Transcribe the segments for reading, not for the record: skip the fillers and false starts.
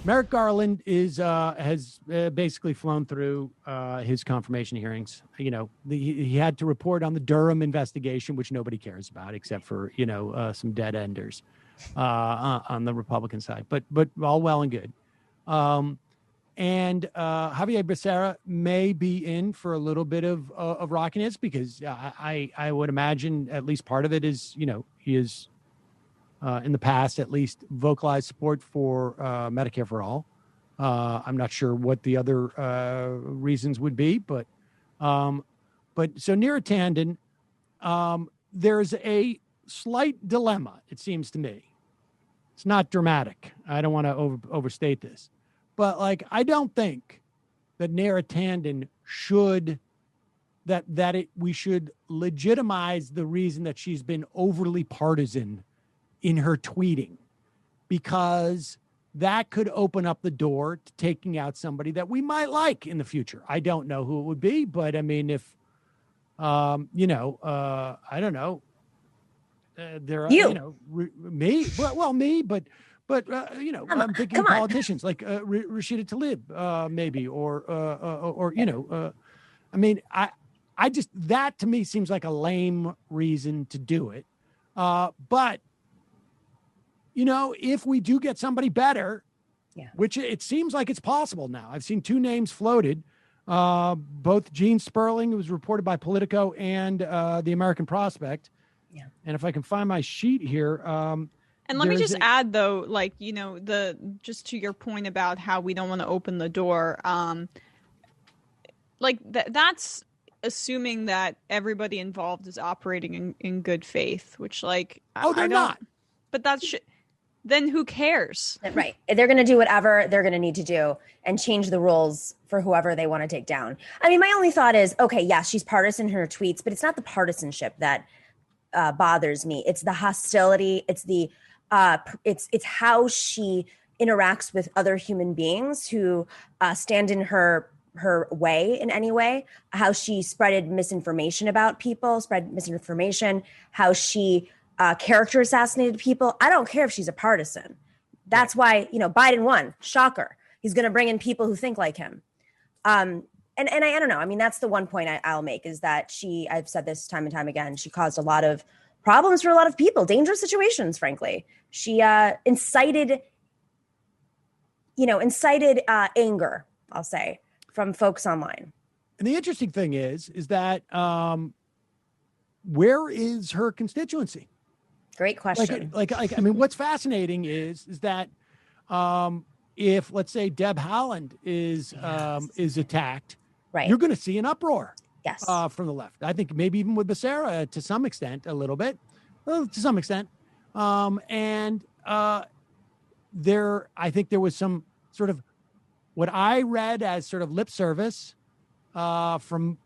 Merrick Garland has basically flown through his confirmation hearings. You know, he had to report on the Durham investigation, which nobody cares about except for some dead enders on the Republican side. But all well and good. And Javier Becerra may be in for a little bit of rockiness because I would imagine at least part of it is he is. In the past, at least, vocalized support for Medicare for all. I'm not sure what the other reasons would be, but so Neera Tanden, there's a slight dilemma, it seems to me. It's not dramatic. I don't want to overstate this, but I don't think that Neera Tanden should we should legitimize the reason that she's been overly partisan in her tweeting, because that could open up the door to taking out somebody that we might like in the future. I don't know who it would be, but I mean, if, I don't know, there are, me, me, but I'm thinking politicians like Rashida Tlaib, maybe, I mean, I just, that to me seems like a lame reason to do it. But if we do get somebody better, which it seems like it's possible now. I've seen two names floated, both Gene Sperling, who was reported by Politico, and the American Prospect. Yeah. And if I can find my sheet here. And let me just add, though, just to your point about how we don't want to open the door, that's assuming that everybody involved is operating in good faith, which they're not. But that's then who cares? Right. They're going to do whatever they're going to need to do and change the rules for whoever they want to take down. I mean, my only thought is, okay, yes, she's partisan in her tweets, but it's not the partisanship that bothers me. It's the hostility. It's the it's how she interacts with other human beings who stand in her way in any way, how she spreaded misinformation about people, how she character assassinated people. I don't care if she's a partisan. That's why, Biden won. Shocker. He's going to bring in people who think like him. And I don't know. I mean, that's the one point I'll make is that I've said this time and time again, she caused a lot of problems for a lot of people, dangerous situations, frankly. She incited anger, I'll say, from folks online. And the interesting thing is that where is her constituency? Great question. I mean, what's fascinating is that if, let's say, Deb Haaland is attacked, right, you're going to see an uproar. Yes. From the left. I think maybe even with Becerra to some extent, a little bit, to some extent. I think there was some sort of what I read as sort of lip service from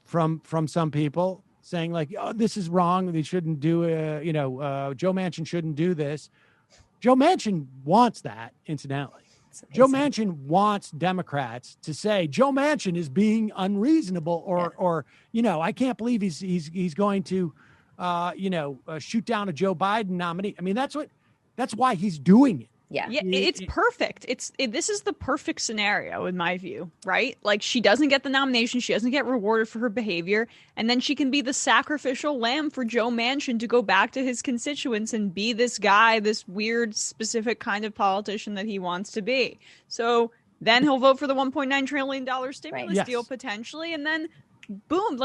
some people saying oh, this is wrong. They shouldn't do Joe Manchin shouldn't do this. Joe Manchin wants that, incidentally. Joe Manchin wants Democrats to say Joe Manchin is being unreasonable or I can't believe he's going to shoot down a Joe Biden nominee. I mean, that's why he's doing it. Yeah, it's perfect. This is the perfect scenario in my view, right? She doesn't get the nomination, she doesn't get rewarded for her behavior, and then she can be the sacrificial lamb for Joe Manchin to go back to his constituents and be this guy, this weird, specific kind of politician that he wants to be. So then he'll vote for the $1.9 trillion stimulus deal potentially, and then boom,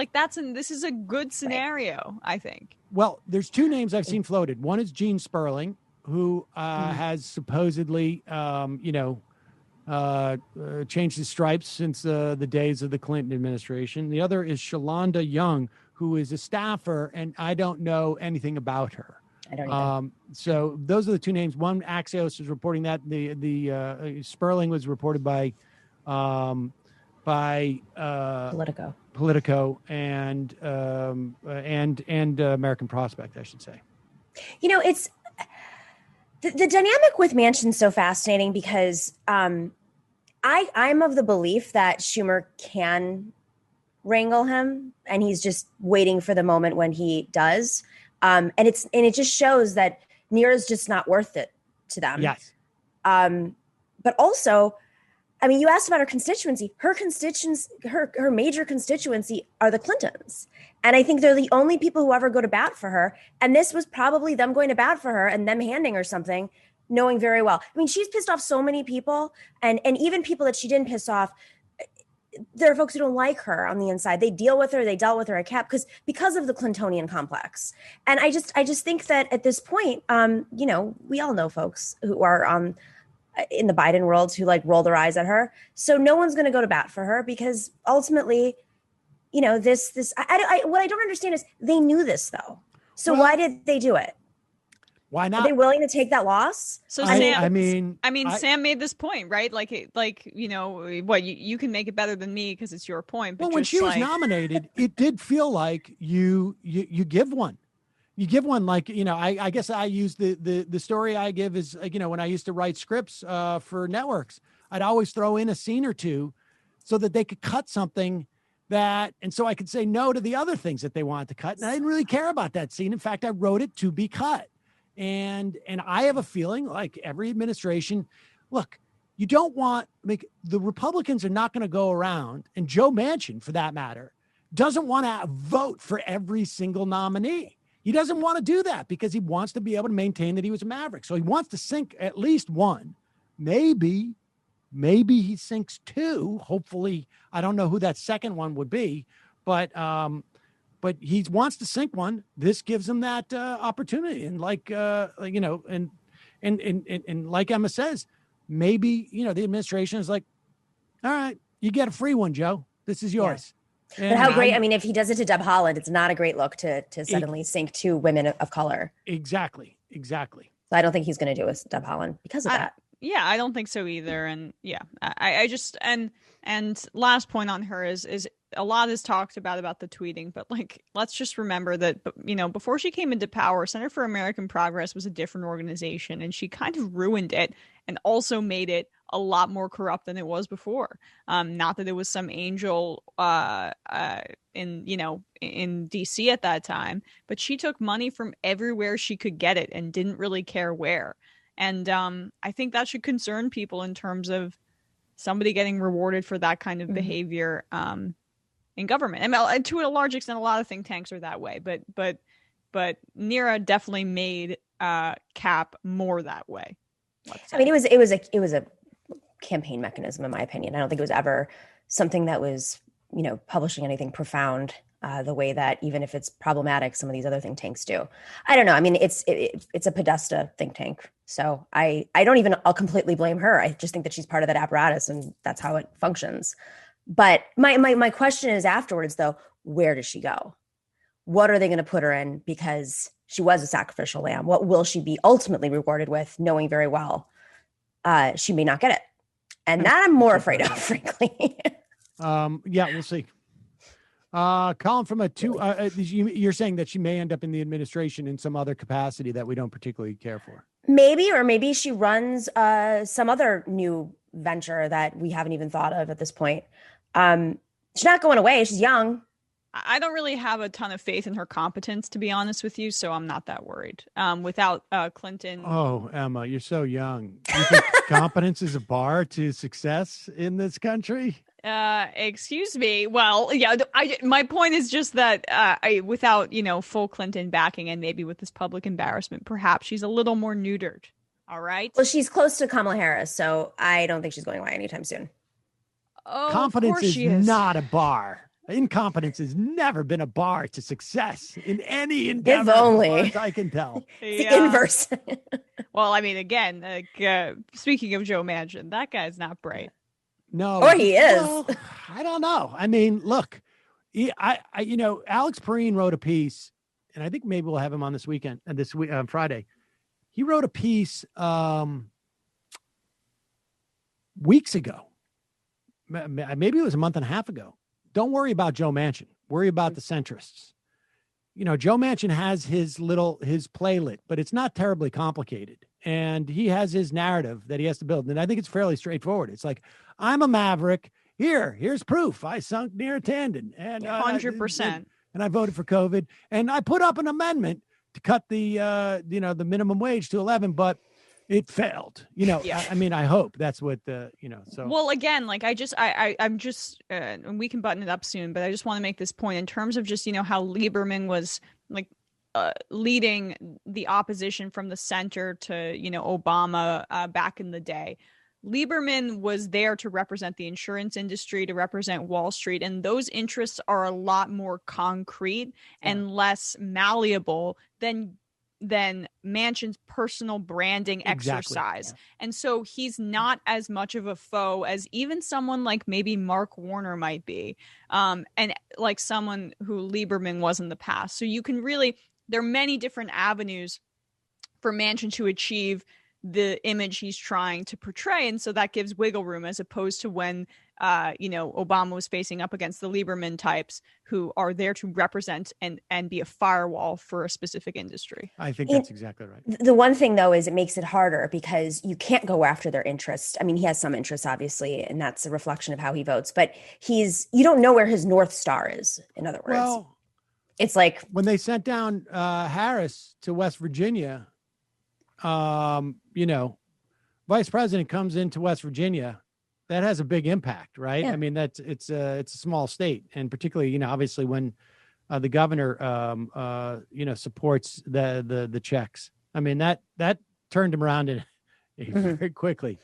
this is a good scenario, I think. Well, there's two names I've seen floated. One is Gene Sperling, who has supposedly, changed his stripes since the days of the Clinton administration. The other is Shalonda Young, who is a staffer, and I don't know anything about her. I don't either. So those are the two names. One, Axios is reporting that. The Sperling was reported by Politico and American Prospect, I should say. It's the dynamic with Manchin's so fascinating because I'm of the belief that Schumer can wrangle him, and he's just waiting for the moment when he does. And it just shows that Neera's just not worth it to them. Yes. But also, I mean, you asked about her constituency. Her constituents, her major constituency are the Clintons. And I think they're the only people who ever go to bat for her. And this was probably them going to bat for her and them handing her something, knowing very well. I mean, she's pissed off so many people, and even people that she didn't piss off. There are folks who don't like her on the inside. They deal with her. They dealt with her at CAP because of the Clintonian complex. And I just think that at this point, we all know folks who are in the Biden world who like roll their eyes at her. So no one's going to go to bat for her because ultimately, what I don't understand is they knew this though. So why did they do it? Why not? Are they willing to take that loss? So Sam, Sam made this point, right? You can make it better than me because it's your point. But when she was nominated, it did feel like you give one. You give one, I guess I use the story I give is, when I used to write scripts for networks, I'd always throw in a scene or two so that they could cut something and so I could say no to the other things that they wanted to cut. And I didn't really care about that scene. In fact, I wrote it to be cut. And I have a feeling like every administration, look, you don't want the Republicans are not going to go around, and Joe Manchin, for that matter, doesn't want to vote for every single nominee. He doesn't want to do that because he wants to be able to maintain that he was a maverick. So he wants to sink at least one. Maybe he sinks two. Hopefully, I don't know who that second one would be, but he wants to sink one. This gives him that opportunity. And like Emma says, maybe, the administration is like, all right, you get a free one, Joe. This is yours. Yeah. But how great, if he does it to Deb Haaland, it's not a great look to suddenly sink two women of color. Exactly. So I don't think he's going to do a Deb Haaland because of that. Yeah, I don't think so either. And yeah, I just, and last point on her is a lot is talked about the tweeting, but let's just remember that, before she came into power, Center for American Progress was a different organization, and she kind of ruined it and also made it a lot more corrupt than it was before. Not that it was some angel in DC at that time, but she took money from everywhere she could get it and didn't really care where. And I think that should concern people in terms of somebody getting rewarded for that kind of behavior in government. And to a large extent, a lot of think tanks are that way, but Neera definitely made CAP more that way. It was a campaign mechanism, in my opinion. I don't think it was ever something that was, publishing anything profound the way that, even if it's problematic, some of these other think tanks do. I don't know. It's a Podesta think tank. So I'll completely blame her. I just think that she's part of that apparatus and that's how it functions. But my question is afterwards, though, where does she go? What are they going to put her in? Because she was a sacrificial lamb. What will she be ultimately rewarded with, knowing very well she may not get it? And that I'm more afraid of, frankly. Yeah, we'll see. Colin, from you're saying that she may end up in the administration in some other capacity that we don't particularly care for. Maybe she runs some other new venture that we haven't even thought of at this point. She's not going away. She's young. I don't really have a ton of faith in her competence, to be honest with you, so I'm not that worried. Without Clinton. Oh, Emma, you're so young. You think competence is a bar to success in this country? Excuse me. Well, yeah, my point is just that without, full Clinton backing and maybe with this public embarrassment, perhaps she's a little more neutered. All right. Well, she's close to Kamala Harris, so I don't think she's going away anytime soon. Oh, competence is not a bar. Incompetence has never been a bar to success in any endeavor. If only. As far as I can tell. It's the inverse. Well, again, speaking of Joe Manchin, that guy's not bright. No. Or he is. Well, I don't know. Look, Alex Perrine wrote a piece, and I think maybe we'll have him on this weekend, Friday. He wrote a piece weeks ago. Maybe it was a month and a half ago. Don't worry about Joe Manchin. Worry about the centrists. Joe Manchin has his playlet, but it's not terribly complicated. And he has his narrative that he has to build. And I think it's fairly straightforward. It's like, I'm a maverick. Here's proof. I sunk near a tendon. And 100%. And I voted for COVID. And I put up an amendment to cut the minimum wage to 11. But it failed. You know, Yeah. I mean, I hope that's what the, you know, so. Well, again, like I'm just, and we can button it up soon, but I just want to make this point in terms of just, how Lieberman was like leading the opposition from the center to, Obama back in the day. Lieberman was there to represent the insurance industry, to represent Wall Street, and those interests are a lot more concrete and less malleable than Manchin's personal branding exercise. Yeah. And so he's not as much of a foe as even someone like maybe Mark Warner might be, and like someone who Lieberman was in the past. So you can really, there are many different avenues for Manchin to achieve the image he's trying to portray. And so that gives wiggle room as opposed to when, Obama was facing up against the Lieberman types who are there to represent and be a firewall for a specific industry. I think that's exactly right. The one thing, though, is it makes it harder because you can't go after their interests. I mean, he has some interests, obviously, and that's a reflection of how he votes. But you don't know where his North Star is, in other words. Well, it's like when they sent down Harris to West Virginia, Vice President comes into West Virginia, that has a big impact, right? Yeah. I mean, it's a small state, and particularly, obviously when the governor, supports the checks. I mean, that turned him around very quickly.